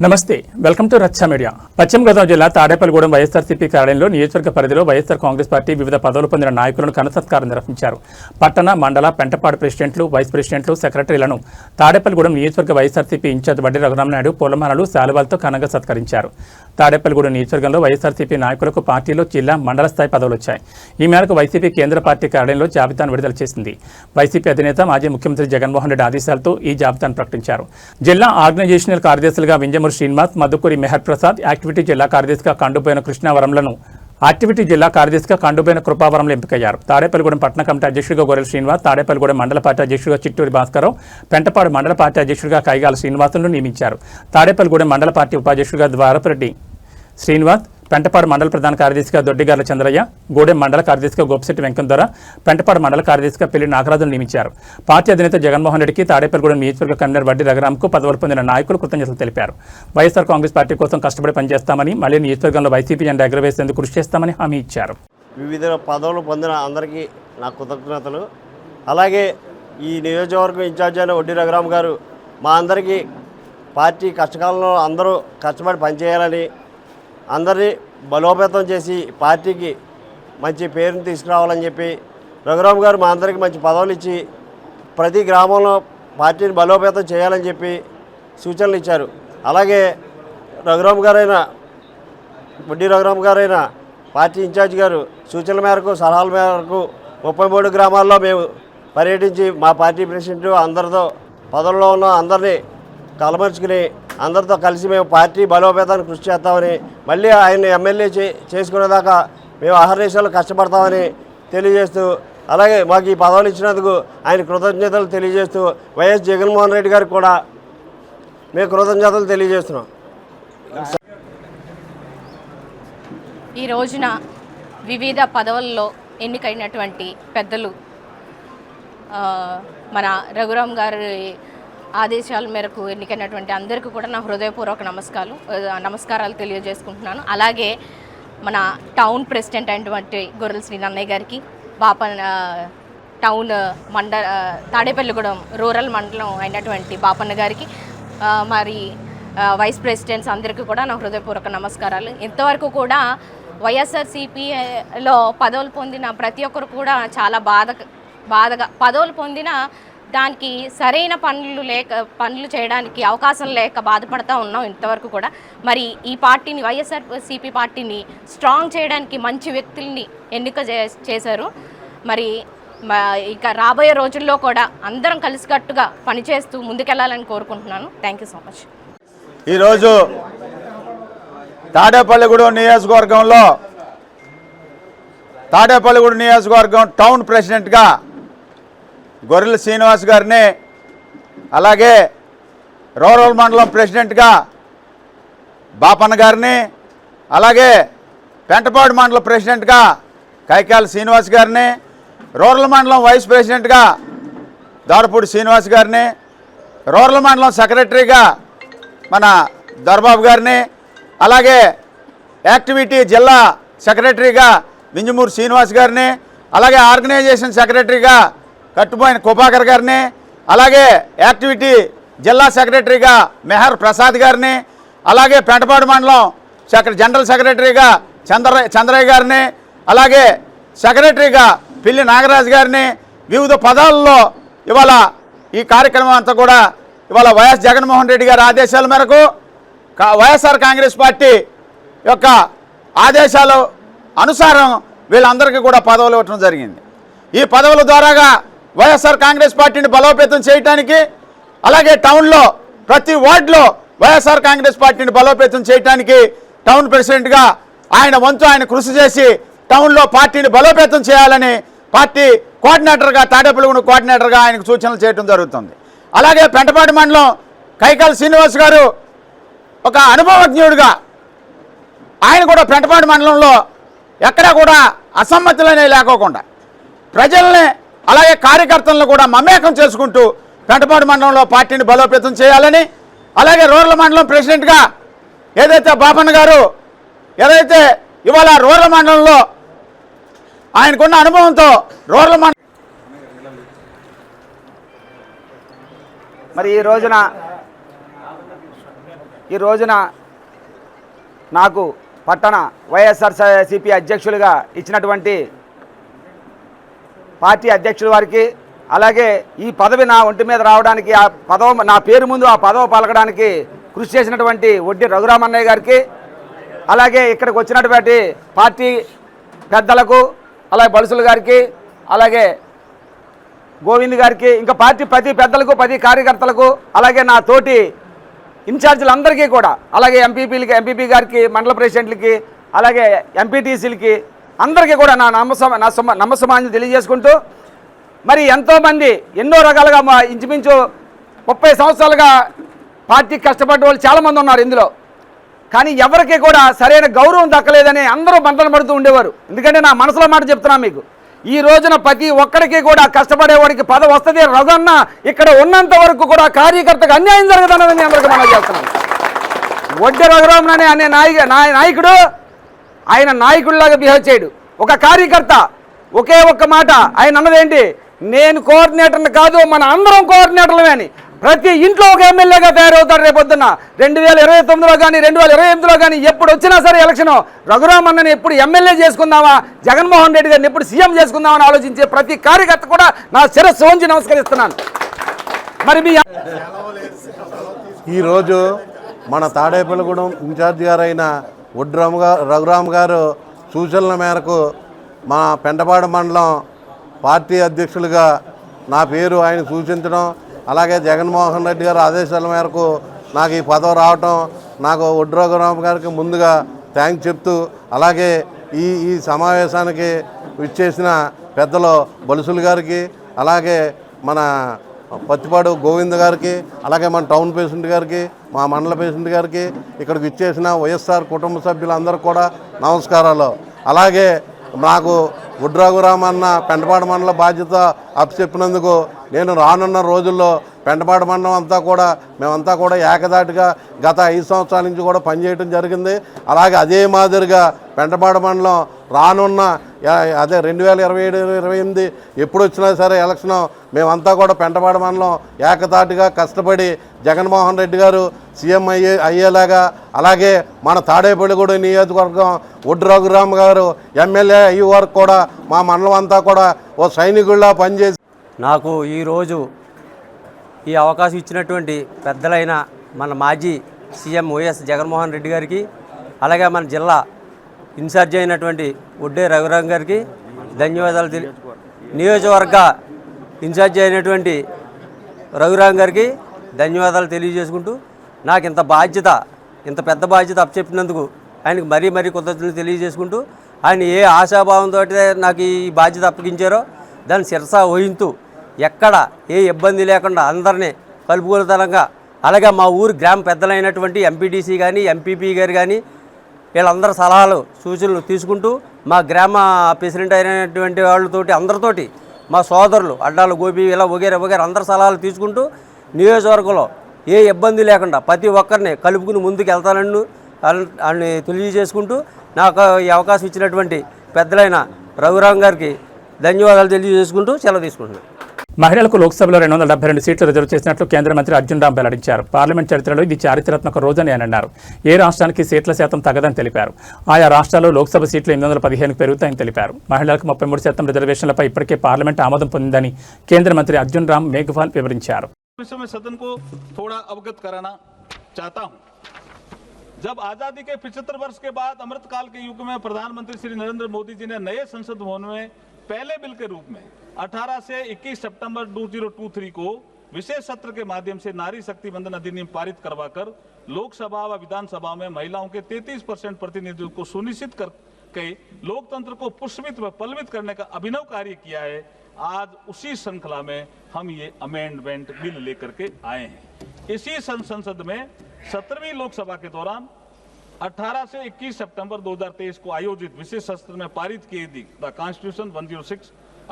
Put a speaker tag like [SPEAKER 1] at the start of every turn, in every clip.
[SPEAKER 1] నమస్తే, welcome to రచ్చ media. పశ్చిమ గోదావరి జిల్లా తాడేపల్లిగూడెం వైఎస్ఆర్సీపీ కార్యాలయంలో నియోజకవర్గ పరిధిలో వైఎస్ఆర్ కాంగ్రెస్ పార్టీ వివిధ పదవులు పొందిన నాయకులను ఘనసత్కారం నిర్వహించారు. పట్టణ, మండల, పెంటపాడు ప్రెసిడెంట్లు, వైస్ ప్రెసిడెంట్లు, సెక్రటరీలను తాడేపల్లిగూడెం నియోజకవర్గ వైఎస్ఆర్సీపీ ఇన్ఛార్జ్ వడ్డీ రఘురామనాయుడు పూలమాలలు, శాలువాలతో ఘనంగా సత్కరించారు. తాడేపల్లిగూడెం నియోజకవర్గంలో వైఎస్ఆర్సీపీ నాయకులకు పార్టీలో జిల్లా, మండల స్థాయి పదవులు వచ్చాయి. ఈ మేరకు వైసీపీ కేంద్ర పార్టీ కార్యాలయంలో జాబితాను విడుదల చేసింది. వైసీపీ అధినేత మాజీ ముఖ్యమంత్రి జగన్మోహన్ రెడ్డి ఆదేశాలతో ఈ జాబితాను ప్రకటించారు. జిల్లా ఆర్గనైజేషనల్ కార్యదర్శులుగా వింజమూరి శ్రీనివాస్, మధుకూరి మెహర్ ప్రసాద్, యాక్టివిటీ జిల్లా కార్యదర్శిగా కండుబోయిన కృష్ణావరంలను, యాక్టివిటీ జిల్లా కార్యదర్శిగా కండుబోయిన కృపావరంలో ఎంపికయ్యారు. తాడేపల్లిగూడెం పట్టణ కమిటీ అధ్యక్షుడిగా గొర్రెల శ్రీనివాస్, తాడేపల్లిగూడెం మండల పార్టీ అధ్యక్షుడిగా చిట్టూరి భాస్కరరావు, పెంటపాడు మండల పార్టీ అధ్యక్షుడిగా కైగాల శ్రీనివాసులను నియమించారు. తాడేపల్లిగూడెం మండల పార్టీ ఉపాధ్యక్షుడిగా ద్వారపురెడ్డి శ్రీనివాస్, పెంటపాడు మండల ప్రధాన కార్యదర్శిగా దొడ్డిగార్ల చంద్రయ్య, గూడెం మండల కార్యదర్శిగా గోపిశెట్టి వెంకటధర, పెంటపాడు మండల కార్యదర్శిగా పెళ్లి నాగరాజును నియమించారు. పార్టీ అధినేత జగన్మోహన్ రెడ్డికి తాడేపల్లిగూడెం నియోజకవర్గ కన్వీనర్ వడ్డీ రఘురాంకు పదవులు పొందిన నాయకులు కృతజ్ఞతలు తెలిపారు. వైఎస్ఆర్ కాంగ్రెస్ పార్టీ కోసం కష్టపడి పనిచేస్తామని, మళ్లీ నియోజకవర్గంలో వైసీపీ జెండా ఎగురవేసేందుకు కృషి చేస్తామని హామీ ఇచ్చారు.
[SPEAKER 2] వివిధ పదవులు పొందిన అందరికీ నా కృతజ్ఞతలు. అలాగే ఈ నియోజకవర్గం ఇన్ఛార్జ్ అయిన వడ్డీ రఘురామ్ గారు మా అందరికీ పార్టీ కష్టకాలంలో అందరూ కష్టపడి పనిచేయాలని, అందరినీ బలోపేతం చేసి పార్టీకి మంచి పేరుని తీసుకురావాలని చెప్పి రఘురామ్ గారు మా అందరికీ మంచి పదవులు ఇచ్చి ప్రతి గ్రామంలో పార్టీని బలోపేతం చేయాలని చెప్పి సూచనలు ఇచ్చారు. అలాగే వడ్డీ రఘురామ్ గారైన పార్టీ ఇన్ఛార్జ్ గారు సూచనల మేరకు, సలహాల మేరకు 33 గ్రామాల్లో మేము పర్యటించి మా పార్టీ ప్రెసిడెంట్ అందరితో పదవుల్లో ఉన్న అందరినీ కలమర్చుకుని అందరితో కలిసి మేము పార్టీ బలోపేతానికి కృషి చేస్తామని, మళ్ళీ ఆయన ఎమ్మెల్యే చేసుకునేదాకా మేము అహర్నిశలు కష్టపడతామని తెలియజేస్తూ, అలాగే మాకు ఈ పదవులు ఇచ్చినందుకు ఆయన కృతజ్ఞతలు తెలియజేస్తూ వైఎస్ జగన్మోహన్ రెడ్డి గారికి కూడా మేము కృతజ్ఞతలు తెలియజేస్తున్నాం.
[SPEAKER 3] ఈ రోజున వివిధ పదవుల్లో ఎన్నికైనటువంటి పెద్దలు మన రఘురామ్ గారి ఆదేశాల మేరకు ఎన్నికైనటువంటి అందరికీ కూడా నా హృదయపూర్వక నమస్కారాలు తెలియజేసుకుంటున్నాను. అలాగే మన టౌన్ ప్రెసిడెంట్ అయినటువంటి గొర్రెల శ్రీనన్నయ్య గారికి, టౌన్ తాడేపల్లిగూడెం రూరల్ మండలం అయినటువంటి బాపన్న గారికి, మరి వైస్ ప్రెసిడెంట్స్ అందరికీ కూడా నా హృదయపూర్వక నమస్కారాలు. ఇంతవరకు కూడా వైఎస్ఆర్సీపీలో పదవులు పొందిన ప్రతి ఒక్కరు కూడా చాలా బాధగా పదవులు పొందిన దానికి సరైన పనులు చేయడానికి అవకాశం లేక బాధపడుతూ ఉన్నాం ఇంతవరకు కూడా. మరి ఈ పార్టీని, వైఎస్ఆర్సీపీ పార్టీని స్ట్రాంగ్ చేయడానికి మంచి వ్యక్తుల్ని ఎన్నిక చేశారు. మరి ఇక రాబోయే రోజుల్లో కూడా అందరం కలిసికట్టుగా పనిచేస్తూ ముందుకెళ్లాలని కోరుకుంటున్నాను. Thank you so much.
[SPEAKER 4] ఈరోజు తాడేపల్లిగూడెం నియోజకవర్గం టౌన్ ప్రెసిడెంట్గా గొర్రెల శ్రీనివాస్ గారిని, అలాగే రూరల్ మండలం ప్రెసిడెంట్గా బాపన్న గారిని, అలాగే పెంటపాడు మండలం ప్రెసిడెంట్గా కైకాల శ్రీనివాస్ గారిని, రూరల్ మండలం వైస్ ప్రెసిడెంట్గా దారపూడి శ్రీనివాస్ గారిని, రూరల్ మండలం సెక్రటరీగా మన దర్బాబు గారిని, అలాగే యాక్టివిటీ జిల్లా సెక్రటరీగా వింజమూరి శ్రీనివాస్ గారిని, అలాగే ఆర్గనైజేషన్ సెక్రటరీగా కట్టుబోయిన కుపాకర్ గారిని, అలాగే యాక్టివిటీ జిల్లా సెక్రటరీగా మెహర్ ప్రసాద్ గారిని, అలాగే పెంటపాడు మండలం జనరల్ సెక్రటరీగా చంద్రయ్య గారిని, అలాగే సెక్రటరీగా పిల్లి నాగరాజు గారిని, వివిధ పదాలలో ఇవాళ ఈ కార్యక్రమం అంతా కూడా ఇవాళ వైఎస్ జగన్మోహన్ రెడ్డి గారి ఆదేశాల మేరకు వైఎస్ఆర్ కాంగ్రెస్ పార్టీ యొక్క ఆదేశాల అనుసారం వీళ్ళందరికీ కూడా పదవులు ఇవ్వడం జరిగింది. ఈ పదవుల ద్వారాగా వైఎస్ఆర్ కాంగ్రెస్ పార్టీని బలోపేతం చేయడానికి, అలాగే టౌన్లో ప్రతి వార్డులో వైఎస్ఆర్ కాంగ్రెస్ పార్టీని బలోపేతం చేయడానికి టౌన్ ప్రెసిడెంట్గా ఆయన కృషి చేసి టౌన్లో పార్టీని బలోపేతం చేయాలని పార్టీ కోఆర్డినేటర్గా, తాడేపల్లిగూడెం కోఆర్డినేటర్గా ఆయనకు సూచనలు చేయడం జరుగుతుంది. అలాగే పెంటపాడు మండలం కైకాల శ్రీనివాస్ గారు ఒక అనుభవజ్ఞుడిగా ఆయన కూడా పెంటపాడు మండలంలో ఎక్కడా కూడా అసమ్మతులనే లేకోకుండా ప్రజల్ని, అలాగే కార్యకర్తలను కూడా మమేకం చేసుకుంటూ పెంటపాడు మండలంలో పార్టీని బలోపేతం చేయాలని, అలాగే రూరల్ మండలం ప్రెసిడెంట్గా ఏదైతే బాపన్న గారు ఇవాళ రూరల్ మండలంలో ఆయనకున్న అనుభవంతో రూరల్ మండలం
[SPEAKER 5] మరి ఈ రోజున ఈ రోజున నాకు పట్టణ వైఎస్ఆర్సీపీ అధ్యక్షులుగా ఇచ్చినటువంటి పార్టీ అధ్యక్షుల వారికి, అలాగే ఈ పదవి నా ఒంటి మీద రావడానికి, ఆ పదవి నా పేరు ముందు ఆ పదవి పలకడానికి కృషి చేసినటువంటి వడ్డీ రఘురామన్నయ్య గారికి, అలాగే ఇక్కడికి వచ్చినటువంటి పార్టీ పెద్దలకు, అలాగే బలుసులు గారికి, అలాగే గోవింద్ గారికి, ఇంకా పార్టీ ప్రతి పెద్దలకు, ప్రతి కార్యకర్తలకు, అలాగే నా తోటి ఇన్ఛార్జీలందరికీ కూడా, అలాగే ఎంపీపీ గారికి, మండల ప్రెసిడెంట్లకి, అలాగే ఎంపీటీసీలకి అందరికీ కూడా నా నమస్సమాన్యం తెలియజేసుకుంటూ, మరి ఎంతోమంది ఎన్నో రకాలుగా ఇంచుమించు 30 సంవత్సరాలుగా పార్టీకి కష్టపడ్డ వాళ్ళు చాలామంది ఉన్నారు ఇందులో. కానీ ఎవరికి కూడా సరైన గౌరవం దక్కలేదని అందరూ బంటలు పడుతూ ఉండేవారు. ఎందుకంటే నా మనసులో మాట చెప్తున్నాను మీకు, ఈ రోజున ప్రతి ఒక్కడికి కూడా కష్టపడేవాడికి పదవి వస్తుంది. రఘన్న ఇక్కడ ఉన్నంత వరకు కూడా కార్యకర్తకు అన్యాయం జరగదన్నదని అందరికీ మనం చేస్తున్నాం. వడ్డీ రఘురామన్ అనే నాయకుడు ఆయన నాయకుడిలాగా బిహేవ్ చేయడు. ఒక కార్యకర్త ఒకే ఒక్క మాట ఆయన అన్నదేంటి, నేను కోఆర్డినేటర్ని కాదు, మన అందరం కోఆర్డినేటర్లమే అని. ప్రతి ఇంట్లో ఒక ఎమ్మెల్యేగా తయారవుతాడు రేపొద్దున. 2029లో కానీ 2028లో కానీ ఎప్పుడు వచ్చినా సరే ఎలక్షన్ రఘురామన్నని ఎప్పుడు ఎమ్మెల్యే చేసుకుందామా, జగన్మోహన్ రెడ్డి గారిని ఎప్పుడు సీఎం చేసుకుందామని ఆలోచించే ప్రతి కార్యకర్త కూడా నా శిరస్సు వంచి నమస్కరిస్తున్నాను. మరి మీ
[SPEAKER 6] ఈరోజు మన తాడేపల్లిగూడెం ఇన్ఛార్జి గారైన వడ్డీ రఘురామ్ గారు సూచనల మేరకు మా పెంటపాడు మండలం పార్టీ అధ్యక్షులుగా నా పేరు ఆయన సూచించడం, అలాగే జగన్మోహన్ రెడ్డి గారు ఆదేశాల మేరకు నాకు ఈ పదవి రావటం, నాకు వడ్డీ రఘురామ్ గారికి ముందుగా థ్యాంక్స్ చెప్తూ, అలాగే ఈ సమావేశానికి విచ్చేసిన పెద్దలు బలుసులు గారికి, అలాగే మన పత్తిపాడు గోవింద్ గారికి, అలాగే మన టౌన్ ప్రెసిడెంట్ గారికి, మా మండల ప్రెసిడెంట్ గారికి, ఇక్కడికి ఇచ్చేసిన వైఎస్ఆర్ కుటుంబ సభ్యులందరూ కూడా నమస్కారాలు. అలాగే నాకు వడ్డీ రఘురామ్ అన్న పెంటపాడు మండల బాధ్యత అప్పచెప్పినందుకు నేను రానున్న రోజుల్లో పెంటపాడు మండలం అంతా కూడా మేమంతా కూడా ఏకదాటిగా గత 5 సంవత్సరాల నుంచి కూడా పనిచేయడం జరిగింది. అలాగే అదే మాదిరిగా పెంటపాడు మండలం రానున్న అదే 2027-28 ఎప్పుడు వచ్చినా సరే ఎలక్షన్ మేమంతా కూడా పెంటపాడు మండలం ఏకదాటిగా కష్టపడి జగన్మోహన్ రెడ్డి గారు సీఎం అయ్యేలాగా, అలాగే మన తాడేపల్లిగూడెం నియోజకవర్గం వడ్డీ రఘురామ్ గారు ఎమ్మెల్యే అయ్యే వరకు కూడా మా మండలం అంతా కూడా ఓ సైనికుల్లా పనిచేసి.
[SPEAKER 7] నాకు ఈరోజు ఈ అవకాశం ఇచ్చినటువంటి పెద్దలైన మన మాజీ సీఎం వైఎస్ జగన్మోహన్ రెడ్డి గారికి, అలాగే మన జిల్లా ఇన్ఛార్జి అయినటువంటి వడ్డీ రఘురామ్ గారికి ధన్యవాదాలు నియోజకవర్గ ఇన్ఛార్జి అయినటువంటి రఘురామ్ గారికి ధన్యవాదాలు తెలియజేసుకుంటూ, నాకు ఇంత పెద్ద బాధ్యత అప్పచెప్పినందుకు ఆయనకు మరీ కృతజ్ఞతలు తెలియజేసుకుంటూ, ఆయన ఏ ఆశాభావంతో నాకు ఈ బాధ్యత అప్పగించారో దాన్ని శిరసా వహింతూ ఎక్కడ ఏ ఇబ్బంది లేకుండా అందరినీ కలుపుకొలతనంగా, అలాగే మా ఊరు గ్రామ పెద్దలైనటువంటి ఎంపీటీసీ కానీ ఎంపీపీ గారు కానీ వీళ్ళందరి సలహాలు సూచనలు తీసుకుంటూ, మా గ్రామ ప్రెసిడెంట్ అయినటువంటి వాళ్ళతోటి అందరితోటి మా సోదరులు అడ్డాలు గోపి ఇలా వగేర అందరి సలహాలు తీసుకుంటూ నియోజకవర్గంలో ఏ ఇబ్బంది లేకుండా ప్రతి ఒక్కరిని కలుపుకుని ముందుకు వెళ్తానని తెలియజేసుకుంటూ, నాకు ఈ అవకాశం ఇచ్చినటువంటి పెద్దలైన రఘురామ్ గారికి ధన్యవాదాలు తెలియజేసుకుంటూ సెలవు తీసుకుంటున్నాను.
[SPEAKER 1] మహిళలకు లోక్సభలో 272 సీట్లు రిజర్వ్ చేసినట్లు కేంద్ర మంత్రి అర్జున్ రామ్ వెల్లడించారు. పార్లమెంట్ చరిత్రలో ఇది చారిత్రాత్మక రోజని ఆయన అన్నారు. ఏ రాష్ట్రానికి సీట్ల శాతం తగ్గదని తెలిపారు. ఆయా రాష్ట్రాల్లో లోక్సభ సీట్లు 815 పెరుగుతాయని తెలిపారు. మహిళలకు 33% రిజర్వేషన్లపై ఇప్పటికే పార్లమెంట్ ఆమోదం పొందిందని కేంద్ర మంత్రి అర్జున్ రామ్ మేఘవాల్ వివరించారు.
[SPEAKER 8] जब आजादी के 75 वर्ष के बाद अमृतकाल के युग में प्रधानमंत्री श्री नरेंद्र मोदी जी ने नए संसद भवन में पहले बिल के रूप में 18 से 21 सितंबर 2023 को विशेष सत्र के माध्यम से नारी शक्ति वंदन अधिनियम पारित करवाकर लोकसभा व विधानसभा में महिलाओं के 33% प्रतिनिधित्व को सुनिश्चित करके लोकतंत्र को पुष्पित व पल्वित करने का अभिनव कार्य किया है। आज उसी श्रृंखला में हम ये अमेंडमेंट बिल लेकर के आए हैं। इसी संसद में 17वीं लोकसभा के दौरान 18 से 21 सितंबर 2023 को आयोजित विशेष सत्र में पारित किए द कॉन्स्टिट्यूशन 106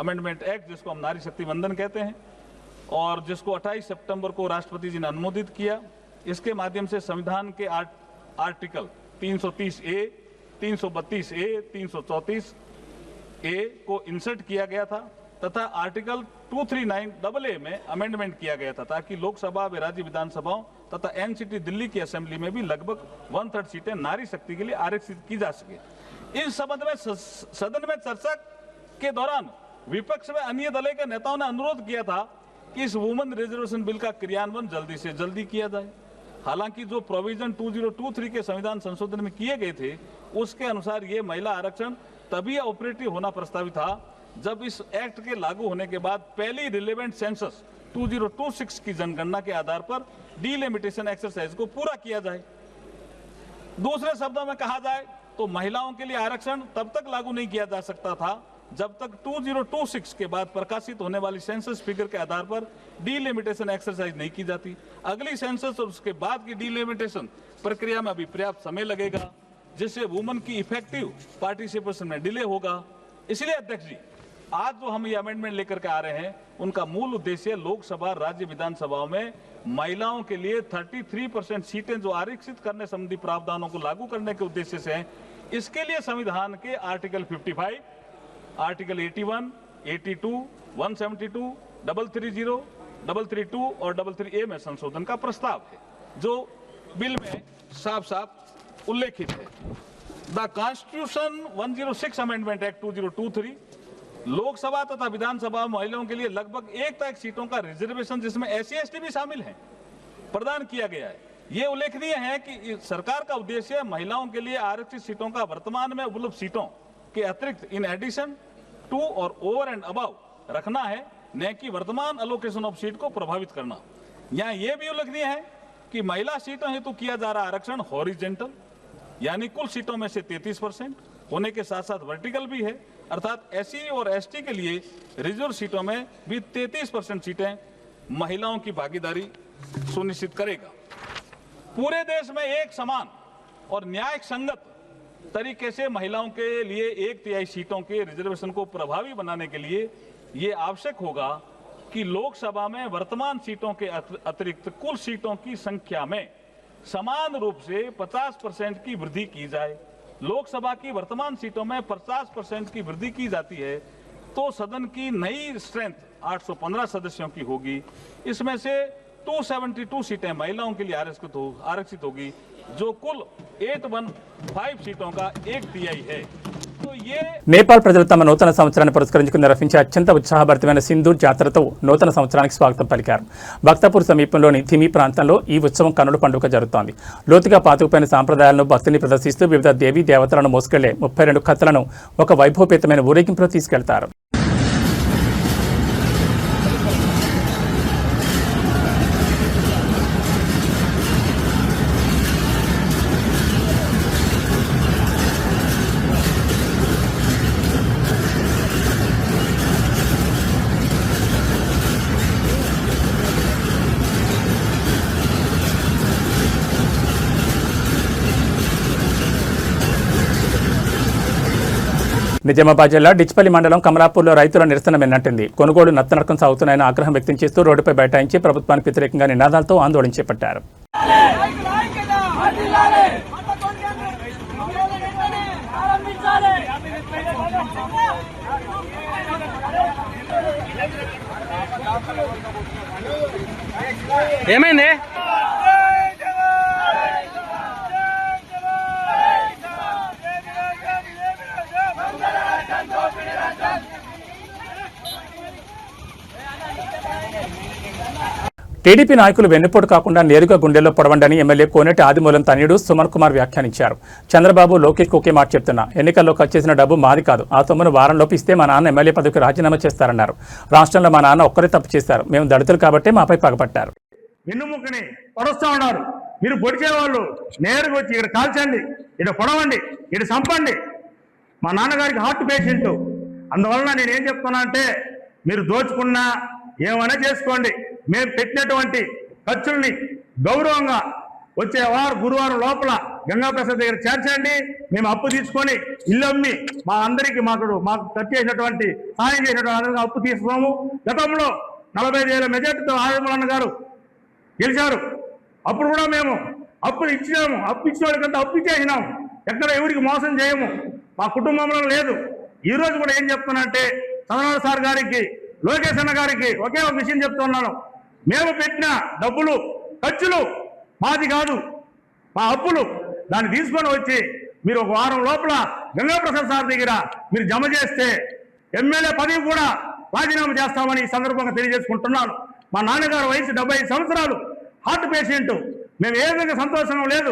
[SPEAKER 8] अमेंडमेंट एक्ट, जिसको हम नारी शक्ति वंदन कहते हैं, और जिसको 28 सितंबर को राष्ट्रपति जी ने अनुमोदित किया। इसके माध्यम से संविधान के आर्टिकल 330A, 332A, 334A को इंसर्ट किया गया था तथा आर्टिकल 239AA में अमेंडमेंट किया गया था, ताकि लोकसभा व राज्य विधानसभाओं तथा एनसीटी दिल्ली की असेंबली में भी लगभग 1/3 सीटें नारी शक्ति के लिए आरक्षित की जा सके। इस संबंध में सदन में चर्चा के दौरान विपक्ष में अन्य दलों के नेताओं ने अनुरोध किया था कि इस वुमेन रिजर्वेशन बिल का क्रियान्वयन जल्दी से जल्दी किया जाए। हालांकि जो प्रोविजन 2023 के संविधान संशोधन में किए गए थे उसके अनुसार ये महिला आरक्षण तभी ऑपरेटिव होना प्रस्तावित था जब इस एक्ट के लागू होने के बाद पहली रिलेवेंट सेंसस 2026 की जनगणना के आधार पर डिलिमिटेशन एक्सरसाइज को पूरा किया जाए। दूसरे शब्दों में कहा जाए तो महिलाओं के लिए आरक्षण तब तक लागू नहीं किया जा सकता था जब तक 2026 के बाद प्रकाशित होने वाली सेंसस फिगर के आधार पर डिलिमिटेशन एक्सरसाइज नहीं की जाती। अगली सेंसस और उसके बाद की डिलिमिटेशन प्रक्रिया में अभी पर्याप्त समय लगेगा, जिससे वुमेन की इफेक्टिव पार्टिसिपेशन में डिले होगा। इसलिए अध्यक्ष जी, आज जो हम ये अमेंडमेंट लेकर के आ रहे हैं उनका मूल उद्देश्य लोकसभा राज्य विधानसभाओं में महिलाओं के लिए 33% सीटें जो आरक्षित करने संबंधी प्रावधानों को लागू करने के उद्देश्य से हैं। इसके लिए संविधान के आर्टिकल 55, आर्टिकल 81, 82, 172, 330, 332 और 333A में संशोधन का प्रस्ताव है, जो बिल में साफ साफ उल्लेखित है। The constitution 106 amendment act 2023 Lok Sabha तथा विधानसभा महिलाओं के लिए लगभग 1/3 सीटों का रिजर्वेशन, जिसमें SC/ST भी शामिल हैं, प्रदान किया गया है। ये उल्लेखनीय है कि सरकार का उद्देश्य महिलाओं के लिए आरक्षित सीटों का वर्तमान में उपलब्ध सीटों के अतिरिक्त इन एडिशन टू और ओवर एंड अबव रखना है, न कि वर्तमान अलोकेशन ऑफ सीट को प्रभावित करना। यहाँ यह भी उल्लेखनीय है कि महिला सीटों हेतु किया जा रहा आरक्षण हॉरिजेंटल यानी कुल सीटों में से 33% होने के साथ साथ वर्टिकल भी है, अर्थात SC और ST के लिए रिजर्व सीटों में भी 33% सीटें महिलाओं की भागीदारी सुनिश्चित करेगा। पूरे देश में एक समान और न्याय संगत तरीके से महिलाओं के लिए 1/3 सीटों के रिजर्वेशन को प्रभावी बनाने के लिए ये आवश्यक होगा कि लोकसभा में वर्तमान सीटों के अतिरिक्त कुल सीटों की संख्या में समान रूप से 50% की वृद्धि की जाए। लोकसभा की वर्तमान सीटों में 50% की वृद्धि की जाती है तो सदन की नई स्ट्रेंथ 815 सदस्यों की होगी। इसमें से 272 सीटें महिलाओं के लिए आरक्षित होगी, जो कुल 815 सीटों का 1/3 है। तो ये
[SPEAKER 1] నేపాల్ ప్రజలు తమ నూతన సంవత్సరాన్ని పురస్కరించుకుని నిర్వహించే అత్యంత ఉత్సాహభరితమైన సింధూర్ జాతరతో నూతన సంవత్సరానికి స్వాగతం పలికారు. భక్తపూర్ సమీపంలోని థిమి ప్రాంతంలో ఈ ఉత్సవం కన్నుల పండుగ జరుగుతోంది. లోతుగా పాతుకుపోయిన సాంప్రదాయాలను భక్తిని ప్రదర్శిస్తూ వివిధ దేవీ దేవతలను మోసుకెళ్లే 32 కథలను ఒక వైభవపేతమైన ఊరేగింపులో తీసుకెళ్తారు. నిజామాబాద్ జిల్లా డిచ్పల్లి మండలం కమలాపూర్లో రైతుల నిరసన వెన్నట్టింది. కొనుగోలు నత్తనడకం సాగుతున్నాయని ఆగ్రహం వ్యక్తం చేస్తూ రోడ్డుపై బైఠాయించి ప్రభుత్వానికి వ్యతిరేకంగా నినాదాలతో ఆందోళన చేపట్టారు.
[SPEAKER 7] ఏమైంది?
[SPEAKER 1] టీడీపీ నాయకులు వెన్నుపోటు కాకుండా నేరుగా గుండెల్లో పొడవండని ఎమ్మెల్యే కోనేటి ఆదిమూలం తనయుడు సుమన్ కుమార్ వ్యాఖ్యానించారు. చంద్రబాబు లోకేష్ ఒకే మాట చెప్తున్నా, ఎన్నికల్లో ఖర్చు చేసిన డబ్బు మాది కాదు, ఆ సొమ్మును వారంలోపు ఇస్తే మా నాన్న ఎమ్మెల్యే పదవికి రాజీనామా చేస్తారన్నారు. రాష్ట్రంలో మా నాన్న ఒక్కరే తప్పు చేశారు, మేము దళితులు కాబట్టి మాపై పగపట్టారు.
[SPEAKER 9] వెన్నుముక్కని పొడుస్తూ ఉన్నారు. మీరు పొడిచే వాళ్ళు నేరుగా వచ్చి ఇక్కడ కాల్చండి, ఇక్కడ పొడవండి, ఇక్కడ చంపండి. మా నాన్నగారికి హార్ట్ పేషెంట్, అందువలన నేనేం చెప్తున్నా అంటే మీరు దోచుకున్నా ఏమైనా చేసుకోండి, మేము పెట్టినటువంటి ఖర్చుల్ని గౌరవంగా వచ్చే గురువారం లోపల గంగాప్రసాద్ దగ్గర చేర్చండి. మేము అప్పు తీసుకొని ఇల్లు అమ్మి మా అందరికీ మాకు ఖర్చు చేసినటువంటి సాయం చేసినటువంటి అప్పు తీసుకోము. గతంలో 45,000 మెజార్టీతో ఆదిమూలన్న గారు గెలిచారు. అప్పుడు కూడా మేము అప్పులు ఇచ్చినాము, అప్పు ఇచ్చిన వాళ్ళకంతా అప్పు ఇచ్చేసినాము. ఎక్కడ ఎవరికి మోసం చేయము, మా కుటుంబంలో లేదు. ఈ రోజు కూడా ఏం చెప్తున్నానంటే చంద్రబాబు సార్ గారికి, లోకేష్ అన్న గారికి ఒకే ఒక విషయం చెప్తున్నాను. మేము పెట్టిన డబ్బులు ఖర్చులు మాది కాదు, మా అప్పులు. దాన్ని తీసుకొని వచ్చి మీరు ఒక వారం లోపల గంగాప్రసాద్ సార్ దగ్గర మీరు జమ చేస్తే ఎమ్మెల్యే పదవి కూడా రాజీనామా చేస్తామని ఈ సందర్భంగా తెలియజేసుకుంటున్నాను. మా నాన్నగారు వయసు 75 సంవత్సరాలు, హార్ట్ పేషెంట్. మేము ఏ విధంగా సంతోషం లేదు.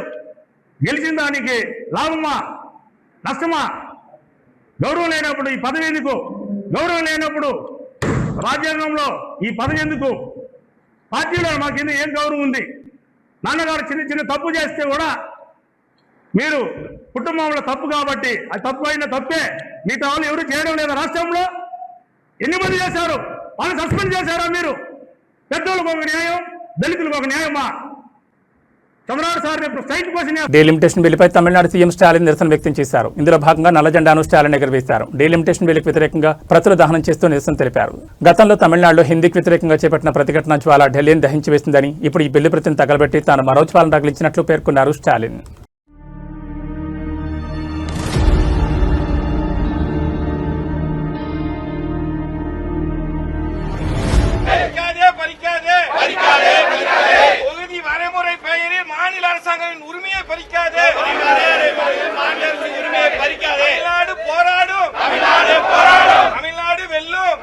[SPEAKER 9] గెలిచిన దానికి లాభమా నష్టమా? గౌరవం లేనప్పుడు ఈ పదవి ఎందుకు? గౌరవం లేనప్పుడు రాజ్యాంగంలో ఈ పదవి ఎందుకు? పార్టీలో మాకు ఏం గౌరవం ఉంది? నాన్నగారు చిన్న తప్పు చేస్తే కూడా మీరు కుటుంబంలో తప్పు కాబట్టి అది తప్పు అయిన తప్పే, మిగతా వాళ్ళు ఎవరు చేయడం లేదా? రాష్ట్రంలో ఎన్ని మంది చేశారు? వాళ్ళు సస్పెండ్ చేశారా మీరు? పెద్దోళ్ళకు ఒక న్యాయం, దళితులకు ఒక న్యాయమా? చంద్రబాబు సార్ స్ట్రైక్ కోసం
[SPEAKER 1] డీలిమిటేషన్ బిల్లుపై తమిళనాడు సీఎం స్టాలిన్ నిరసన వ్యక్తం చేశారు. ఇందులో భాగంగా నల్ల జెండాను స్టాలిన్ ఎగురవేశారు. డీలిమిటేషన్ బిల్లుకు వ్యతిరేకంగా ప్రతుల దహనం చేస్తూ నిరసన తెలిపారు. గతంలో తమిళనాడులో హిందీకి వ్యతిరేకంగా చేపట్టిన ప్రతిఘటన జ్వాల ఢిల్లీని దహించి వేసిందని, ఇప్పుడు ఈ బిల్లు ప్రతిని తగలబెట్టి తాను మరో జ్వాలను తగిలించినట్లు పేర్కొన్నారు స్టాలిన్.
[SPEAKER 10] மாநில அரசாங்கத்தின் உரிமையை பறிக்காதே. தமிழ்நாடு போராடும், தமிழ்நாடு வெல்லும்.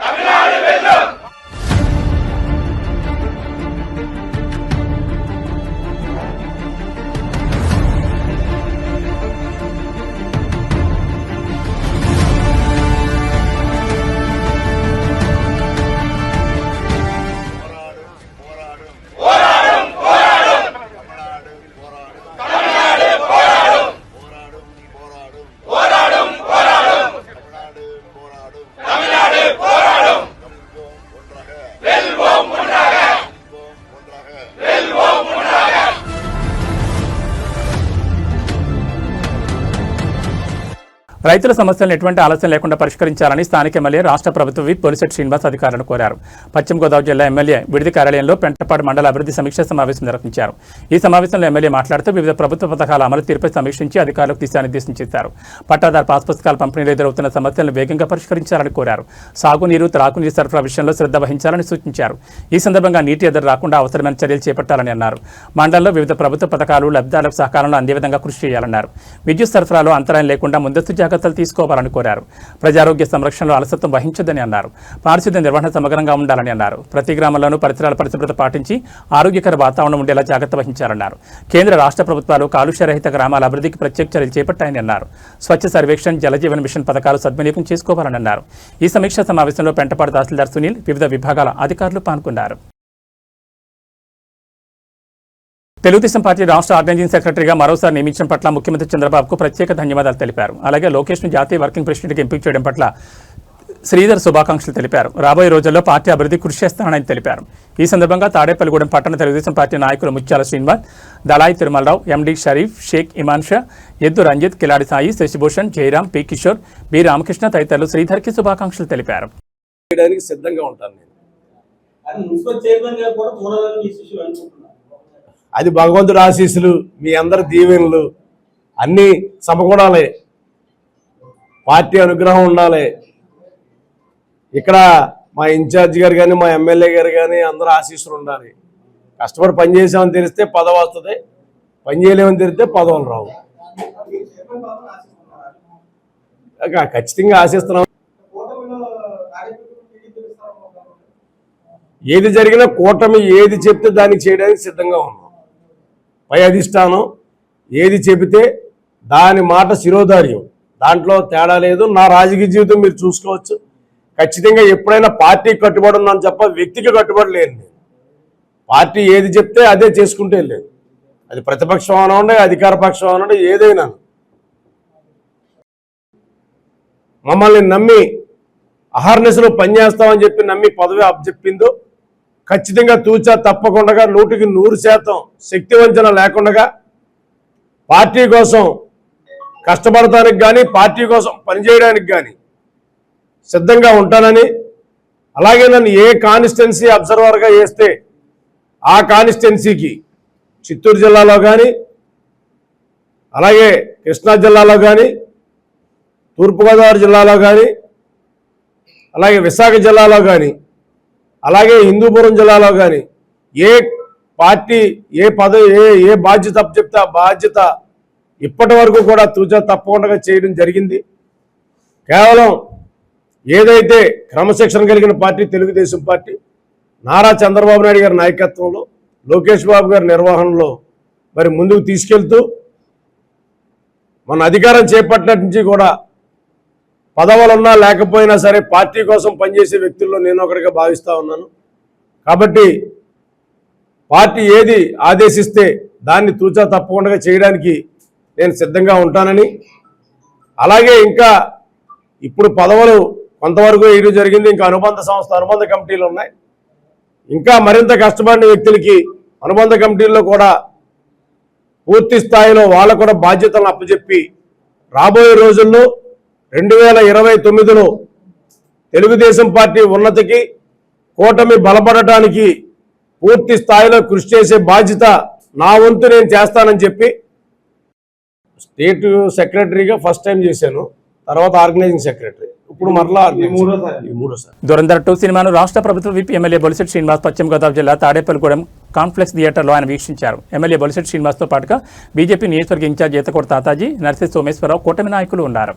[SPEAKER 1] రైతుల సమస్యలను ఎటువంటి ఆలస్యం లేకుండా పరిష్కరించాలని స్థానిక ఎమ్మెల్యే రాష్ట్ర ప్రభుత్వ విప్ పొలిశెట్టి శ్రీనివాస్ అధికారులను కోరారు. పశ్చిమ గోదావరి జిల్లా ఎమ్మెల్యే విడిది కార్యాలయంలో పెంటపాడు మండల అభివృద్ధి సమీక్ష సమావేశం నిర్వహించారు. ఈ సమావేశంలో ఎమ్మెల్యే మాట్లాడుతూ వివిధ ప్రభుత్వ పథకాల అమలు తీరుపై సమీక్షించి అధికారులకు దిశానిర్దేశం చేశారు. పట్టాదారు పాస్ పుస్తకాల పంపిణీలో ఎదురవుతున్న సమస్యలను వేగంగా పరిష్కరించాలని కోరారు. సాగునీరు, త్రాగునీరు సరఫరా విషయంలో శ్రద్ధ వహించాలని సూచించారు. ఈ సందర్భంగా నీటి ఎదురు రాకుండా అవసరమైన చర్యలు చేపట్టాలని అన్నారు. మండలంలో వివిధ ప్రభుత్వ పథకాలు లబ్ధిదారులకు సహకారంలో అందే విధంగా కృషి చేయాలన్నారు. విద్యుత్ సరఫరాలో అంతరాయం లేకుండా ముందస్తు జాగ్రత్తలు తీసుకోవాలని కోరారు. ప్రజారోగ్య సంరక్షణలో అలసత్వం వహించొద్దని అన్నారు. పారిశుద్ధ్య నిర్వహణ సమగ్రంగా ఉండాలని అన్నారు. ప్రతి గ్రామంలోనూ పరిసరాల పరిశుభ్రత పాటించి ఆరోగ్యకర వాతావరణం ఉండేలా జాగ్రత్త వహించాలన్నారు. కేంద్ర రాష్ట్ర ప్రభుత్వాలు కాలుష్యరహిత గ్రామాల అభివృద్ధికి ప్రత్యేక చర్యలు చేపట్టాయని అన్నారు. స్వచ్ఛ సర్వేక్షణ్, జలజీవన్ మిషన్ పథకాలు సద్వినియోగం చేసుకోవాలని అన్నారు. ఈ సమీక్షా సమావేశంలో పెంటపాడు తహసీల్దార్ సునీల్, వివిధ విభాగాల అధికారులు పాల్గొన్నారు. తెలుగుదేశం పార్టీ రాష్ట్ర ఆర్గనైజింగ్ సెక్రటరీగా మరోసారి నియమించడం పట్ల ముఖ్యమంత్రి చంద్రబాబుకు ప్రత్యేక ధన్యవాదాలు తెలిపారు. అలాగే లోకేష్ను జాతీయ వర్కింగ్ ప్రెసిడెంట్గా ఎంపిక చేయడం పట్ల శ్రీధర్ శుభాకాంక్షలు తెలిపారు. రాబోయే రోజుల్లో పార్టీ అభివృద్ధి కృషి చేస్తానని తెలిపారు. ఈ సందర్భంగా తాడేపల్లిగూడెం పట్టణ తెలుగుదేశం పార్టీ నాయకులు ముత్యాల శ్రీనివాస్, దళాయి తిరుమలరావు, ఎండి షరీఫ్, షేక్ ఇమాన్ షా, ఎద్దు రంజిత్, కిలాడి సాయి, శశిభూషణ్, జయరాం, పి కిషోర్, బి రామకృష్ణ తదితరులు శ్రీధర్కి శుభాకాంక్షలు తెలిపారు.
[SPEAKER 11] సిద్ధంగా ఉంటాను నేను. అది భగవంతుడి ఆశీస్సులు, మీ అందరి దీవెనలు అన్నీ సమకూడాలి. పార్టీ అనుగ్రహం ఉండాలి. ఇక్కడ మా ఇన్ఛార్జ్ గారు కానీ, మా ఎమ్మెల్యే గారు కానీ అందరూ ఆశీస్సులు ఉండాలి. కష్టపడి పని చేసామని తెలిస్తే పదవి వస్తుంది, పని చేయలేమని తెలిస్తే పదవులు రావు. ఖచ్చితంగా ఆశిస్తున్నాం. ఏది జరిగినా కూటమి ఏది చెప్తే దానికి చేయడానికి సిద్ధంగా ఉన్నాం. పై అధిష్టానం ఏది చెబితే దాని మాట శిరోధార్యం, దాంట్లో తేడా లేదు. నా రాజకీయ జీవితం మీరు చూసుకోవచ్చు. ఖచ్చితంగా ఎప్పుడైనా పార్టీకి కట్టుబడి ఉన్నాను తప్ప వ్యక్తికి కట్టుబడి లేదు. నేను పార్టీ ఏది చెప్తే అదే చేసుకుంటే లేదు. అది ప్రతిపక్షం అనండి, అధికార పక్షం అనండి, ఏదైనా. మమ్మల్ని నమ్మి అహర్నిశలు పనిచేస్తామని చెప్పి నమ్మి పదవి అప్పచెప్పిందో ఖచ్చితంగా తూచా తప్పకుండా 100% శక్తి వంచన లేకుండా పార్టీ కోసం కష్టపడటానికి కానీ, పార్టీ కోసం పనిచేయడానికి కానీ సిద్ధంగా ఉంటానని, అలాగే నన్ను ఏ కాన్స్టిట్యున్సీ అబ్జర్వర్గా వేస్తే ఆ కాన్స్టిట్యున్సీకి చిత్తూరు జిల్లాలో కానీ, అలాగే కృష్ణా జిల్లాలో కానీ, తూర్పుగోదావరి జిల్లాలో కానీ, అలాగే విశాఖ జిల్లాలో కానీ, అలాగే హిందూపురం జిల్లాలో కానీ ఏ పార్టీ ఏ పదవి ఏ బాధ్యత చెప్తే ఆ బాధ్యత ఇప్పటి వరకు కూడా తూచా తప్పకుండా చేయడం జరిగింది. కేవలం ఏదైతే క్రమశిక్షణ కలిగిన పార్టీ తెలుగుదేశం పార్టీ, నారా చంద్రబాబు నాయుడు గారి నాయకత్వంలో, లోకేష్ బాబు గారి నిర్వహణలో మరి ముందుకు తీసుకెళ్తూ మన అధికారం చేపట్టిన నుంచి కూడా పదవులున్నా లేకపోయినా సరే పార్టీ కోసం పనిచేసే వ్యక్తుల్లో నేను ఒకటిగా భావిస్తూ ఉన్నాను. కాబట్టి పార్టీ ఏది ఆదేశిస్తే దాన్ని తూచా తప్పకుండా చేయడానికి నేను సిద్ధంగా ఉంటానని, అలాగే ఇంకా ఇప్పుడు పదవులు కొంతవరకు వేయడం జరిగింది, ఇంకా అనుబంధ కమిటీలు ఉన్నాయి. ఇంకా మరింత కష్టపడిన వ్యక్తులకి అనుబంధ కమిటీల్లో కూడా పూర్తి స్థాయిలో వాళ్ళకు కూడా బాధ్యతలను అప్పచెప్పి రాబోయే రోజుల్లో 2029లో తెలుగుదేశం పార్టీ ఉన్నతికి, కూటమి బలపడటానికి పూర్తి స్థాయిలో కృషి చేసే బాధ్యత నా వంతు నేను చేస్తానని చెప్పి స్టేట్ సెక్రటరీగా ఫస్ట్ టైం చేశాను, తర్వాత ఆర్గనైజింగ్ సెక్రటరీ, ఇప్పుడు మరలా మూడోసారి.
[SPEAKER 1] దురంధర్ 2 సినిమాను రాష్ట్ర ప్రభుత్వ విప్ ఎమ్మెల్యే బొలిశెట్టి శ్రీనివాస్ పశ్చిమ గోదావరి జిల్లా తాడేపల్లిగూడెం కాంప్లెక్స్ థియేటర్లో ఆయన వీక్షించారు. ఎమ్మెల్యే బొలిశెట్టి శ్రీనివాస్తో పాటుగా బీజేపీ నియోజకవర్గ ఇన్ఛార్జ్ ఈతకోట తాతాజీ, నర్సీ సోమేశ్వరరావు, కూటమి నాయకులు ఉన్నారు.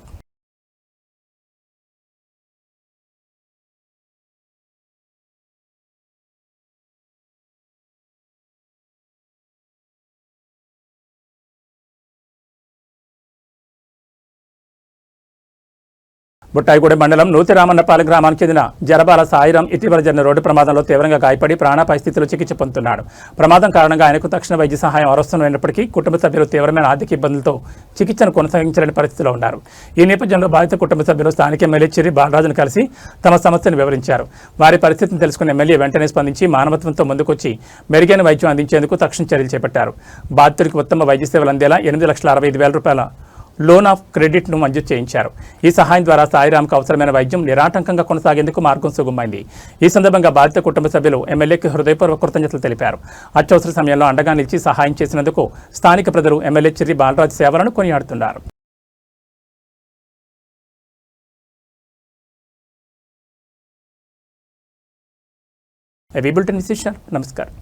[SPEAKER 1] బుట్టాయిగూడెం మండలం నూతిరామన్నపాలెం గ్రామానికి చెందిన జరబాల సాయిరాం ఇటీవల జరిగిన రోడ్డు ప్రమాదంలో తీవ్రంగా గాయపడి ప్రాణాపాయ స్థితిలో చికిత్స పొందుతున్నాడు. ప్రమాదం కారణంగా ఆయనకు తక్షణ వైద్య సహాయం అవసరమైనప్పటికీ కుటుంబ సభ్యులు తీవ్రమైన ఆర్థిక ఇబ్బందులతో చికిత్సను కొనసాగించలేని పరిస్థితిలో ఉన్నారు. ఈ నేపథ్యంలో బాధిత కుటుంబ సభ్యులు స్థానిక ఎమ్మెల్యే చిర్రి బాలరాజును కలిసి తమ సమస్యను వివరించారు. వారి పరిస్థితిని తెలుసుకున్న ఎమ్మెల్యే వెంటనే స్పందించి మానవత్వంతో ముందుకొచ్చి మెరుగైన వైద్యం అందించేందుకు తక్షణ చర్యలు చేపట్టారు. బాధితుడికి ఉత్తమ వైద్య సేవలు అందేలా 8,65,000 రూపాయల లోన్ ఆఫ్ క్రెడిట్ను మంజూరు చేయించారు. ఈ సహాయం ద్వారా సాయిరాంకు అవసరమైన వైద్యం నిరాటంకంగా కొనసాగేందుకు మార్గం సుగమైంది. ఈ సందర్భంగా బాధిత కుటుంబ సభ్యులు ఎమ్మెల్యేకి హృదయపూర్వక కృతజ్ఞతలు తెలిపారు. అత్యవసర సమయంలో అండగా నిలిచి సహాయం చేసినందుకు స్థానిక ప్రజలు ఎమ్మెల్యే చిర్రి బాలరాజు సేవలను కొనియాడుతున్నారు. నమస్కారం.